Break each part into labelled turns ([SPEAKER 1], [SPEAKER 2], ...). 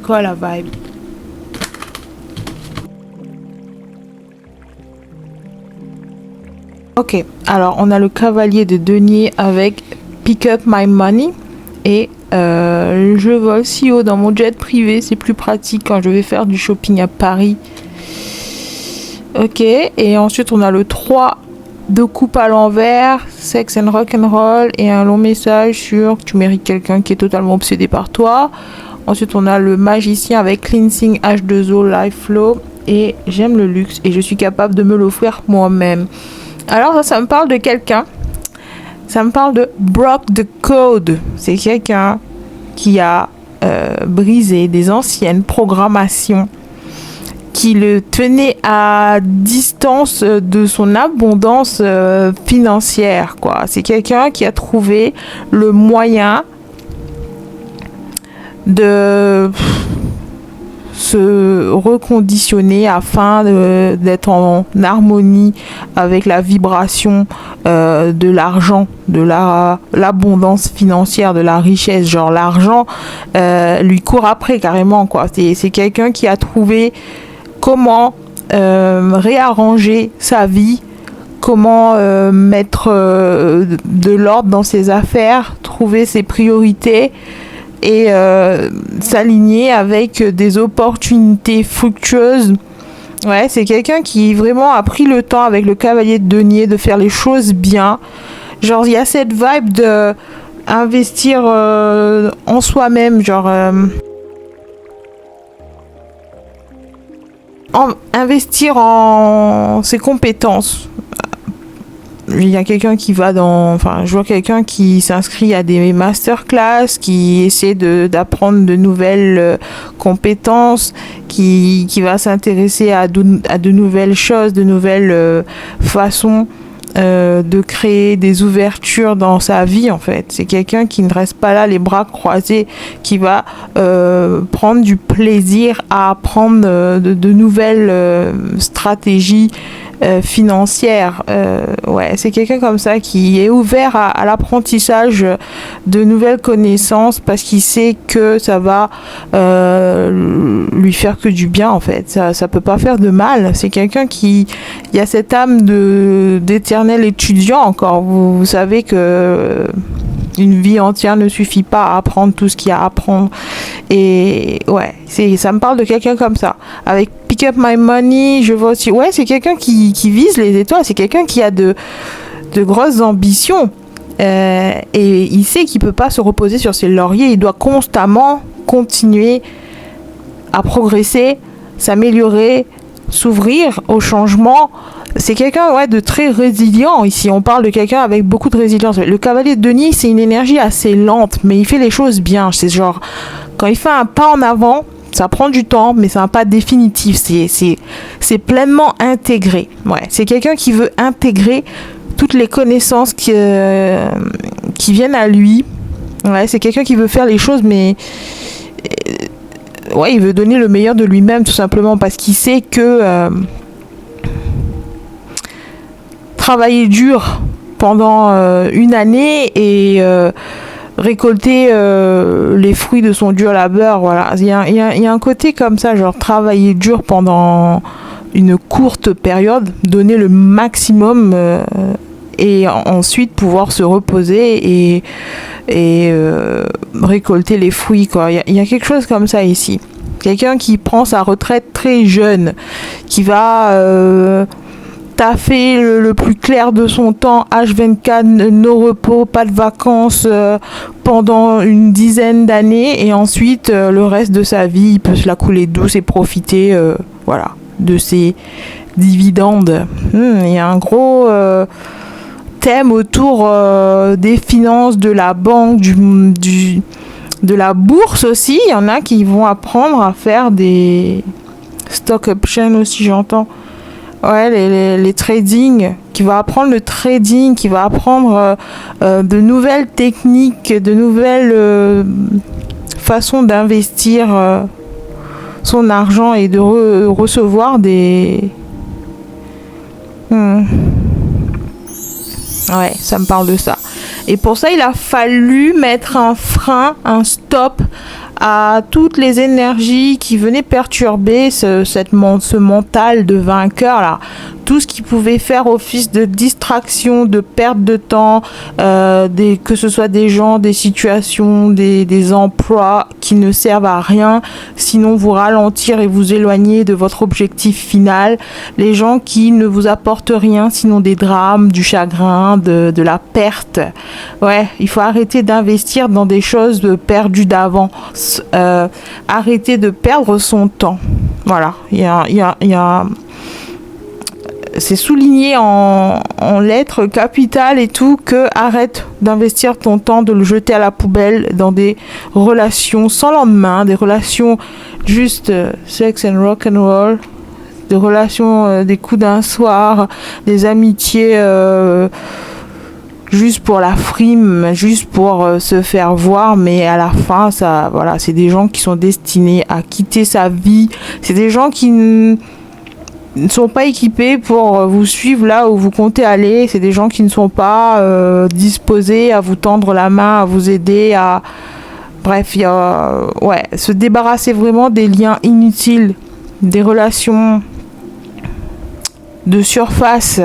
[SPEAKER 1] quoi la vibe? Ok, alors on a le cavalier de denier avec Pick Up My Money et je vole si haut dans mon jet privé, c'est plus pratique quand je vais faire du shopping à Paris. Ok, et ensuite on a le 3 de coupe à l'envers, sex and rock and roll et un long message sur tu mérites quelqu'un qui est totalement obsédé par toi. Ensuite on a le magicien avec cleansing H2O life flow et j'aime le luxe et je suis capable de me l'offrir moi-même. Alors ça me parle de quelqu'un, ça me parle de Broke the Code. C'est quelqu'un qui a brisé des anciennes programmations qui le tenait à distance de son abondance financière, quoi. C'est quelqu'un qui a trouvé le moyen de se reconditionner afin d'être en harmonie avec la vibration de l'argent, de l'abondance financière, de la richesse. Genre l'argent lui court après carrément, quoi. C'est quelqu'un qui a trouvé comment réarranger sa vie, comment mettre de l'ordre dans ses affaires, trouver ses priorités et s'aligner avec des opportunités fructueuses. Ouais, c'est quelqu'un qui vraiment a pris le temps avec le cavalier de denier de faire les choses bien. Genre, il y a cette vibe de investir en soi-même, genre investir en ses compétences. Il y a quelqu'un qui va je vois quelqu'un qui s'inscrit à des masterclass, qui essaie d'apprendre de nouvelles compétences, qui va s'intéresser à de nouvelles choses, de nouvelles façons de créer des ouvertures dans sa vie, en fait. C'est quelqu'un qui ne reste pas là les bras croisés, qui va prendre du plaisir à apprendre de nouvelles stratégies financières. Ouais, c'est quelqu'un comme ça qui est ouvert à l'apprentissage de nouvelles connaissances parce qu'il sait que ça va lui faire que du bien, en fait. Ça peut pas faire de mal. C'est quelqu'un qui il y a cette âme d'éternel étudiant encore. Vous savez que une vie entière ne suffit pas à apprendre tout ce qu'il y a à apprendre. Et ouais, ça me parle de quelqu'un comme ça. Avec Pick Up My Money, je vois aussi... Ouais, c'est quelqu'un qui vise les étoiles. C'est quelqu'un qui a de grosses ambitions. Et il sait qu'il ne peut pas se reposer sur ses lauriers. Il doit constamment continuer à progresser, s'améliorer, s'ouvrir au changement. C'est quelqu'un de très résilient ici. On parle de quelqu'un avec beaucoup de résilience. Le cavalier de denier, c'est une énergie assez lente, mais il fait les choses bien. C'est genre, quand il fait un pas en avant, ça prend du temps, mais c'est un pas définitif. C'est pleinement intégré. Ouais, c'est quelqu'un qui veut intégrer toutes les connaissances qui viennent à lui. Ouais, c'est quelqu'un qui veut faire les choses, mais il veut donner le meilleur de lui-même, tout simplement, parce qu'il sait que travailler dur pendant une année et récolter les fruits de son dur labeur, voilà. Il y a un côté comme ça, genre travailler dur pendant une courte période, donner le maximum et ensuite pouvoir se reposer et récolter les fruits, quoi. Il y a quelque chose comme ça ici. Quelqu'un qui prend sa retraite très jeune, qui va taffer le plus clair de son temps, H24, no repos, pas de vacances pendant une dizaine d'années, et ensuite le reste de sa vie, il peut se la couler douce et profiter de ses dividendes. Il y a un gros thème autour des finances, de la banque, de la bourse aussi. Il y en a qui vont apprendre à faire des stock options aussi, j'entends. Ouais, les trading, qui va apprendre le trading, qui va apprendre de nouvelles techniques, de nouvelles façons d'investir son argent et de recevoir des... Ouais, ça me parle de ça. Et pour ça, il a fallu mettre un frein, un stop à toutes les énergies qui venaient perturber ce mental de vainqueur là. Tout ce qui pouvait faire office de distraction, de perte de temps, que ce soit des gens, des situations, des emplois qui ne servent à rien, sinon vous ralentir et vous éloigner de votre objectif final. Les gens qui ne vous apportent rien, sinon des drames, du chagrin, de la perte. Ouais, il faut arrêter d'investir dans des choses perdues d'avance. Arrêter de perdre son temps. Voilà, il y a c'est souligné en lettres capitales et tout que arrête d'investir ton temps, de le jeter à la poubelle dans des relations sans lendemain, des relations juste sex and rock and roll, des relations des coups d'un soir, des amitiés juste pour la frime, juste pour se faire voir, mais à la fin, ça, voilà, c'est des gens qui sont destinés à quitter sa vie. C'est des gens qui ne sont pas équipés pour vous suivre là où vous comptez aller. C'est des gens qui ne sont pas disposés à vous tendre la main, à vous aider, à... Bref, se débarrasser vraiment des liens inutiles, des relations de surface,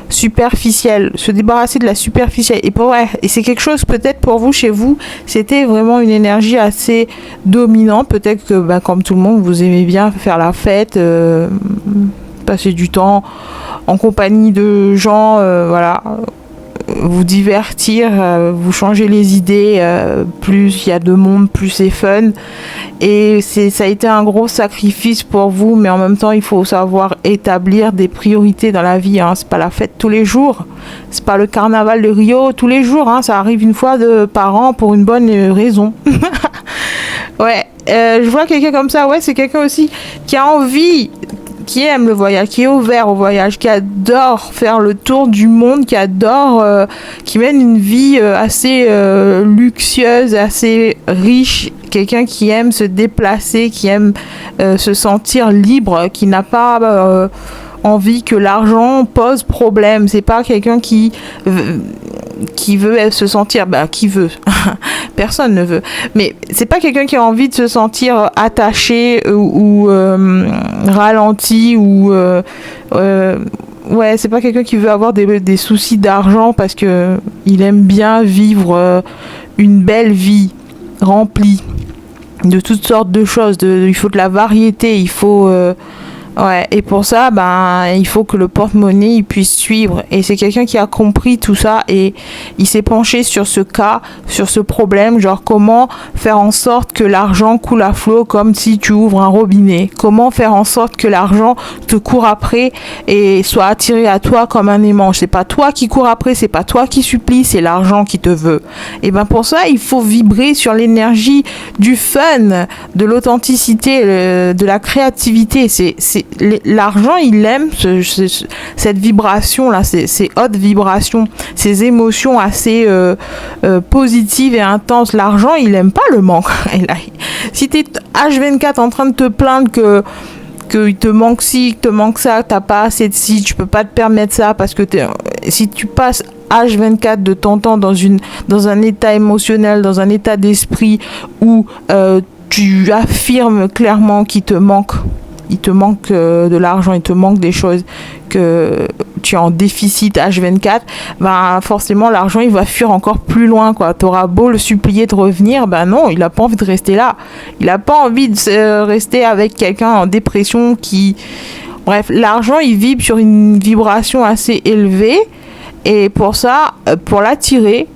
[SPEAKER 1] superficielle, se débarrasser de la superficielle. Et c'est quelque chose peut-être pour vous, chez vous, c'était vraiment une énergie assez dominante. Peut-être que comme tout le monde, vous aimez bien faire la fête, passer du temps en compagnie de gens, vous divertir, vous changer les idées, plus il y a de monde, plus c'est fun. Et ça a été un gros sacrifice pour vous, mais en même temps il faut savoir établir des priorités dans la vie, hein. C'est pas la fête tous les jours, c'est pas le carnaval de Rio tous les jours, hein. Ça arrive une fois par an pour une bonne raison. Ouais, je vois quelqu'un comme ça, ouais, c'est quelqu'un aussi qui a envie, qui aime le voyage, qui est ouvert au voyage, qui adore faire le tour du monde, qui mène une vie assez luxueuse, assez riche, quelqu'un qui aime se déplacer, qui aime se sentir libre, qui n'a pas envie que l'argent pose problème. C'est pas quelqu'un qui veut se sentir, qui veut, personne ne veut, mais c'est pas quelqu'un qui a envie de se sentir attaché ou ralenti ou c'est pas quelqu'un qui veut avoir des soucis d'argent, parce que il aime bien vivre une belle vie remplie de toutes sortes de choses. Il faut de la variété, il faut et pour ça, il faut que le porte-monnaie il puisse suivre. Et c'est quelqu'un qui a compris tout ça et il s'est penché sur ce cas, sur ce problème, genre comment faire en sorte que l'argent coule à flot comme si tu ouvres un robinet. Comment faire en sorte que l'argent te court après et soit attiré à toi comme un aimant. C'est pas toi qui cours après, c'est pas toi qui supplie, c'est l'argent qui te veut. Et pour ça, il faut vibrer sur l'énergie du fun, de l'authenticité, de la créativité. L'argent, il aime cette vibration là, ces hautes vibrations, ces émotions assez positives et intenses. L'argent, il aime pas le manque. Si t'es H24 en train de te plaindre que il te manque ci, il te manque ça, t'as pas assez de ci, tu peux pas te permettre ça, parce que si tu passes H24 de ton temps dans un état émotionnel, dans un état d'esprit où tu affirmes clairement qu'il te manque, de l'argent, il te manque des choses, que tu es en déficit H24, forcément l'argent il va fuir encore plus loin, quoi. T'auras beau le supplier de revenir, non, il a pas envie de rester là, il a pas envie de rester avec quelqu'un en dépression bref, l'argent il vibre sur une vibration assez élevée. Et pour ça, pour l'attirer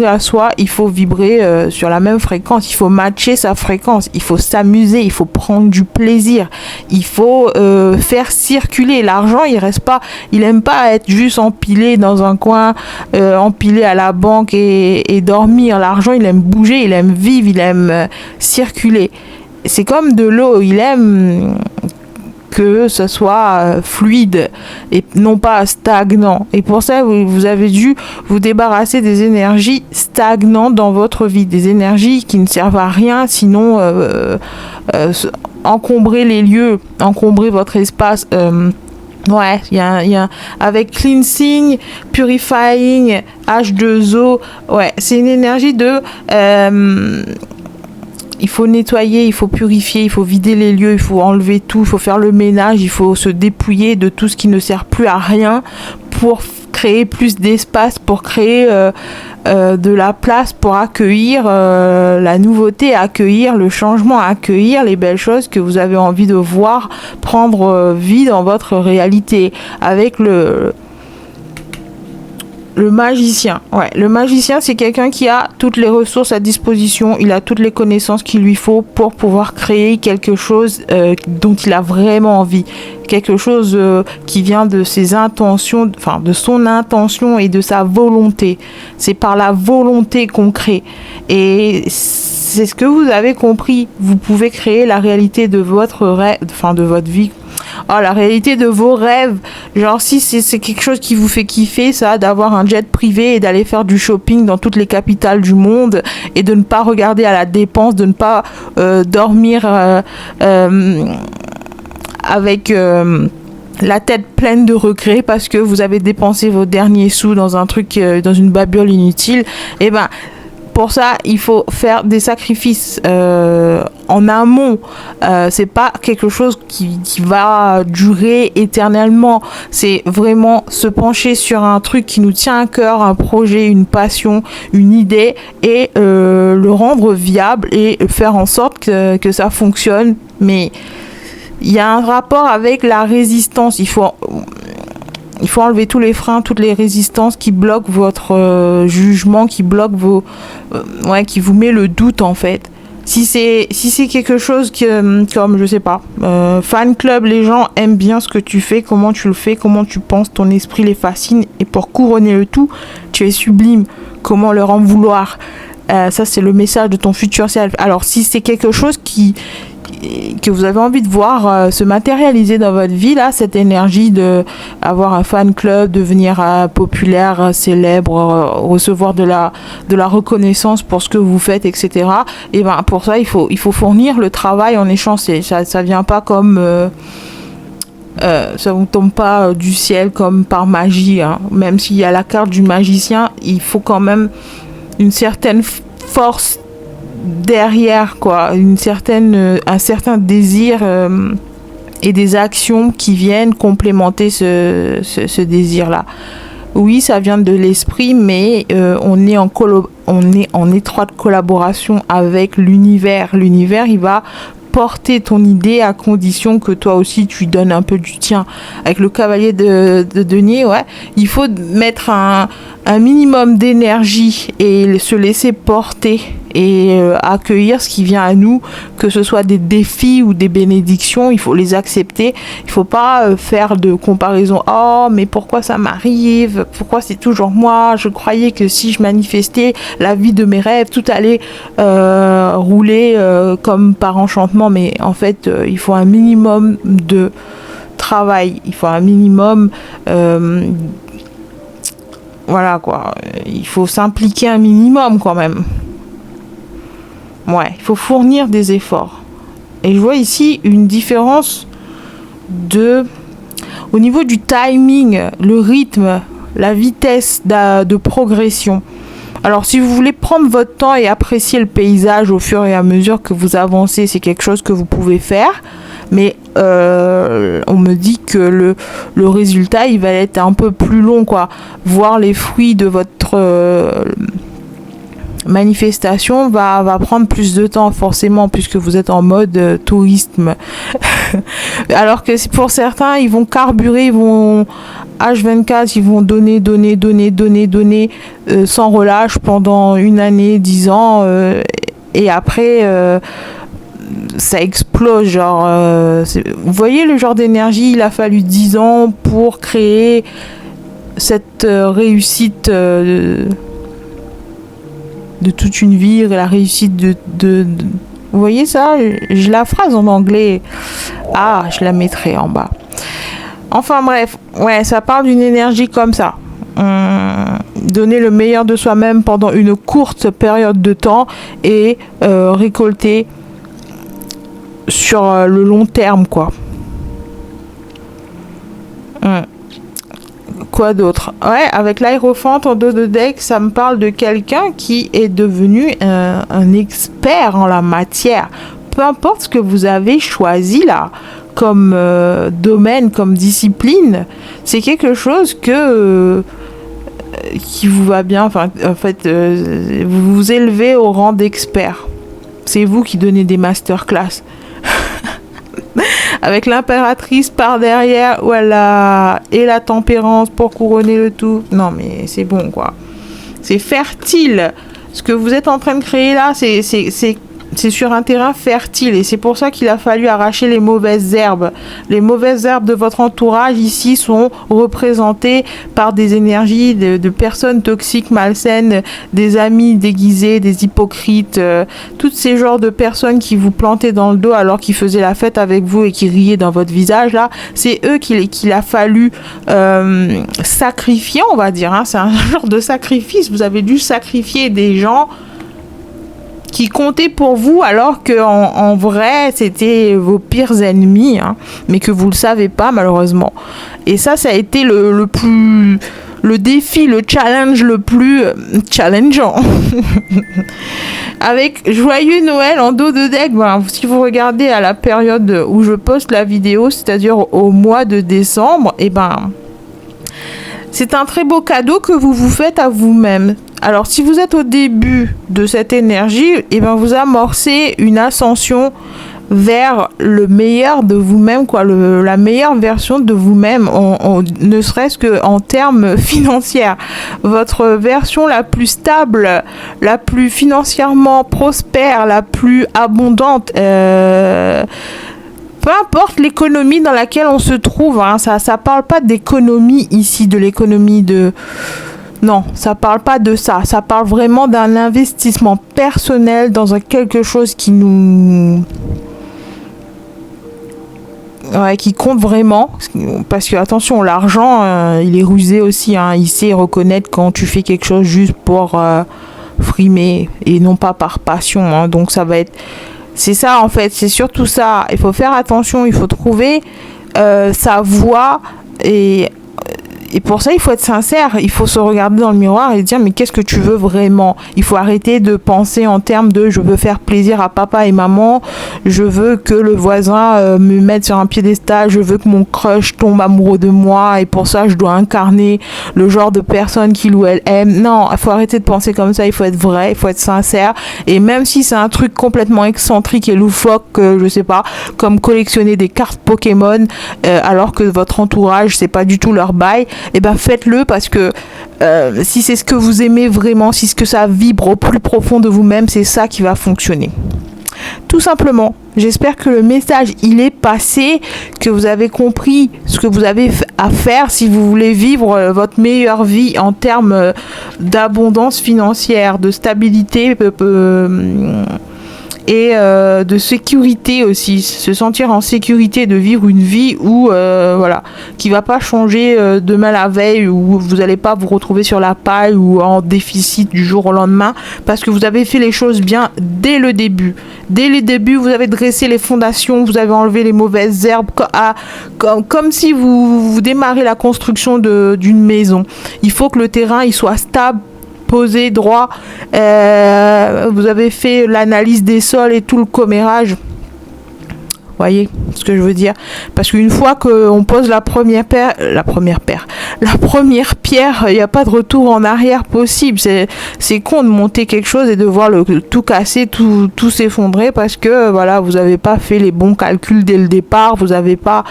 [SPEAKER 1] à soi, il faut vibrer sur la même fréquence, il faut matcher sa fréquence, il faut s'amuser, il faut prendre du plaisir, il faut faire circuler. L'argent, il aime pas être juste empilé dans un coin, empilé à la banque et dormir. L'argent, il aime bouger, il aime vivre, il aime circuler. C'est comme de l'eau, il aime que ce soit fluide et non pas stagnant. Et pour ça, vous avez dû vous débarrasser des énergies stagnantes dans votre vie, des énergies qui ne servent à rien, sinon encombrer les lieux, encombrer votre espace. Il y a avec cleansing, purifying, H2O, c'est une énergie de il faut nettoyer, il faut purifier, il faut vider les lieux, il faut enlever tout, il faut faire le ménage, il faut se dépouiller de tout ce qui ne sert plus à rien pour créer plus d'espace, pour créer de la place pour accueillir la nouveauté, accueillir le changement, accueillir les belles choses que vous avez envie de voir prendre vie dans votre réalité. Avec le magicien. Ouais, le magicien, c'est quelqu'un qui a toutes les ressources à disposition, il a toutes les connaissances qu'il lui faut pour pouvoir créer quelque chose dont il a vraiment envie. Quelque chose qui vient de ses intentions, enfin de son intention et de sa volonté. C'est par la volonté qu'on crée. Et c'est ce que vous avez compris. Vous pouvez créer la réalité de votre rêve, enfin de votre vie. Oh, la réalité de vos rêves. Genre, si c'est quelque chose qui vous fait kiffer, ça, d'avoir un jet privé et d'aller faire du shopping dans toutes les capitales du monde et de ne pas regarder à la dépense, de ne pas dormir avec la tête pleine de regrets parce que vous avez dépensé vos derniers sous dans un truc, dans une babiole inutile. Et ben, pour ça, il faut faire des sacrifices en amont. C'est pas quelque chose qui va durer éternellement. C'est vraiment se pencher sur un truc qui nous tient à cœur, un projet, une passion, une idée, et le rendre viable et faire en sorte que ça fonctionne. Mais il y a un rapport avec la résistance. Il faut enlever tous les freins, toutes les résistances qui bloquent votre jugement, qui bloquent qui vous met le doute en fait. Si c'est quelque chose comme je sais pas, fan club, les gens aiment bien ce que tu fais, comment tu le fais, comment tu penses, ton esprit les fascine, et pour couronner le tout, tu es sublime. Comment leur en vouloir? Ça c'est le message de ton futur self. Alors si c'est quelque chose que vous avez envie de voir se matérialiser dans votre vie, là, cette énergie de avoir un fan club, devenir populaire, célèbre, recevoir de la reconnaissance pour ce que vous faites, etc. Et ben pour ça, il faut fournir le travail en échange. Ça vient pas comme ça vous tombe pas du ciel comme par magie, hein. Même s'il y a la carte du magicien, il faut quand même une certaine force derrière, quoi, un certain désir et des actions qui viennent complémenter ce désir-là. Oui, ça vient de l'esprit, mais on est en étroite collaboration avec l'univers. L'univers, il va porter ton idée à condition que toi aussi tu donnes un peu du tien. Avec le cavalier de denier, ouais, il faut mettre un minimum d'énergie et se laisser porter et accueillir ce qui vient à nous, que ce soit des défis ou des bénédictions. Il faut les accepter. Il faut pas faire de comparaison. Oh, mais pourquoi ça m'arrive? Pourquoi c'est toujours moi? Je croyais que si je manifestais la vie de mes rêves, tout allait rouler comme par enchantement. Mais en fait, il faut un minimum de travail. Il faut un minimum voilà quoi. Il faut s'impliquer un minimum quand même. Ouais, il faut fournir des efforts. Et je vois ici une différence au niveau du timing, le rythme, la vitesse de progression. Alors, si vous voulez prendre votre temps et apprécier le paysage au fur et à mesure que vous avancez, c'est quelque chose que vous pouvez faire. Mais on me dit que le résultat, il va être un peu plus long, quoi. Voir les fruits de votre manifestation va prendre plus de temps forcément puisque vous êtes en mode tourisme. Alors que pour certains, ils vont carburer, ils vont H24, ils vont donner sans relâche pendant une année, 10 ans et après ça explose, genre vous voyez le genre d'énergie, il a fallu 10 ans pour créer cette réussite de toute une vie, la réussite de vous voyez ça, la phrase en anglais, je la mettrai en bas. Enfin bref, ouais, ça parle d'une énergie comme ça. Donner le meilleur de soi-même pendant une courte période de temps et récolter sur le long terme, quoi. Quoi d'autre? Ouais, avec l'aérophante en dos de deck, ça me parle de quelqu'un qui est devenu un expert en la matière. Peu importe ce que vous avez choisi là, comme domaine, comme discipline, c'est quelque chose qui vous va bien. Enfin, en fait, vous vous élevez au rang d'expert. C'est vous qui donnez des masterclass. Avec l'impératrice par derrière, voilà, et la tempérance pour couronner le tout. Non, mais c'est bon, quoi. C'est fertile. Ce que vous êtes en train de créer là, c'est sur un terrain fertile et c'est pour ça qu'il a fallu arracher les mauvaises herbes. Les mauvaises herbes de votre entourage ici sont représentées par des énergies de personnes toxiques, malsaines, des amis déguisés, des hypocrites, tous ces genres de personnes qui vous plantaient dans le dos alors qu'ils faisaient la fête avec vous et qui riaient dans votre visage là. C'est eux qu'il a fallu sacrifier, on va dire. Hein. C'est un genre de sacrifice. Vous avez dû sacrifier des gens qui comptaient pour vous alors que en vrai c'était vos pires ennemis, hein, mais que vous le savez pas malheureusement. Et ça a été le défi, le challenge le plus challengeant. Avec Joyeux Noël en dos de deck, ben, si vous regardez à la période où je poste la vidéo, c'est-à-dire au mois de décembre, et ben c'est un très beau cadeau que vous vous faites à vous-même. Alors, si vous êtes au début de cette énergie, eh ben, vous amorcez une ascension vers le meilleur de vous-même, quoi, la meilleure version de vous-même, ne serait-ce qu'en termes financiers. Votre version la plus stable, la plus financièrement prospère, la plus abondante, peu importe l'économie dans laquelle on se trouve, hein, ça parle pas d'économie ici, de l'économie de... Non, ça parle pas de ça. Ça parle vraiment d'un investissement personnel dans quelque chose qui nous... Ouais, qui compte vraiment. Parce que, attention, l'argent, il est rusé aussi. Hein. Il sait reconnaître quand tu fais quelque chose juste pour frimer et non pas par passion. Hein. Donc, ça va être... C'est ça, en fait. C'est surtout ça. Il faut faire attention. Il faut trouver sa voie et pour ça, il faut être sincère, il faut se regarder dans le miroir et dire mais qu'est-ce que tu veux vraiment? Il faut arrêter de penser en termes de je veux faire plaisir à papa et maman, je veux que le voisin me mette sur un piédestal, je veux que mon crush tombe amoureux de moi et pour ça je dois incarner le genre de personne qu'il ou elle aime. Non, il faut arrêter de penser comme ça, il faut être vrai, il faut être sincère et même si c'est un truc complètement excentrique et loufoque, je sais pas, comme collectionner des cartes Pokémon alors que votre entourage c'est pas du tout leur bail, et ben faites-le parce que si c'est ce que vous aimez vraiment, si ce que ça vibre au plus profond de vous-même, c'est ça qui va fonctionner. Tout simplement, j'espère que le message il est passé, que vous avez compris ce que vous avez à faire si vous voulez vivre votre meilleure vie en termes d'abondance financière, de stabilité et de sécurité aussi, se sentir en sécurité, de vivre une vie où voilà, qui va pas changer demain la veille, où vous n'allez pas vous retrouver sur la paille ou en déficit du jour au lendemain parce que vous avez fait les choses bien dès le début. Dès le début, vous avez dressé les fondations, vous avez enlevé les mauvaises herbes comme si vous démarrez la construction d'une maison. Il faut que le terrain il soit stable, posé, droit, vous avez fait l'analyse des sols et tout le commérage. Voyez ce que je veux dire? Parce qu'une fois qu'on pose la première pierre, il n'y a pas de retour en arrière possible. C'est con de monter quelque chose et de voir tout casser, tout s'effondrer parce que voilà, vous n'avez pas fait les bons calculs dès le départ, vous n'avez pas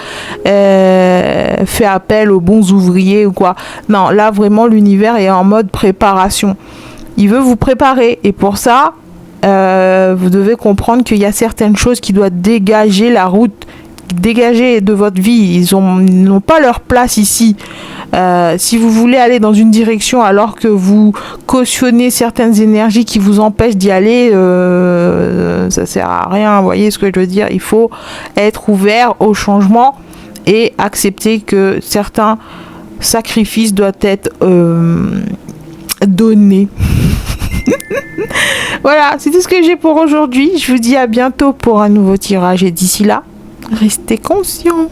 [SPEAKER 1] fait appel aux bons ouvriers ou quoi. Non, là vraiment l'univers est en mode préparation. Il veut vous préparer et pour ça, vous devez comprendre qu'il y a certaines choses qui doivent dégager la route, dégager de votre vie. Ils n'ont pas leur place ici. Si vous voulez aller dans une direction alors que vous cautionnez certaines énergies qui vous empêchent d'y aller, ça sert à rien. Vous voyez ce que je veux dire? Il faut être ouvert au changement et accepter que certains sacrifices doivent être donnés. Voilà, c'est tout ce que j'ai pour aujourd'hui. Je vous dis à bientôt pour un nouveau tirage et d'ici là, restez conscients.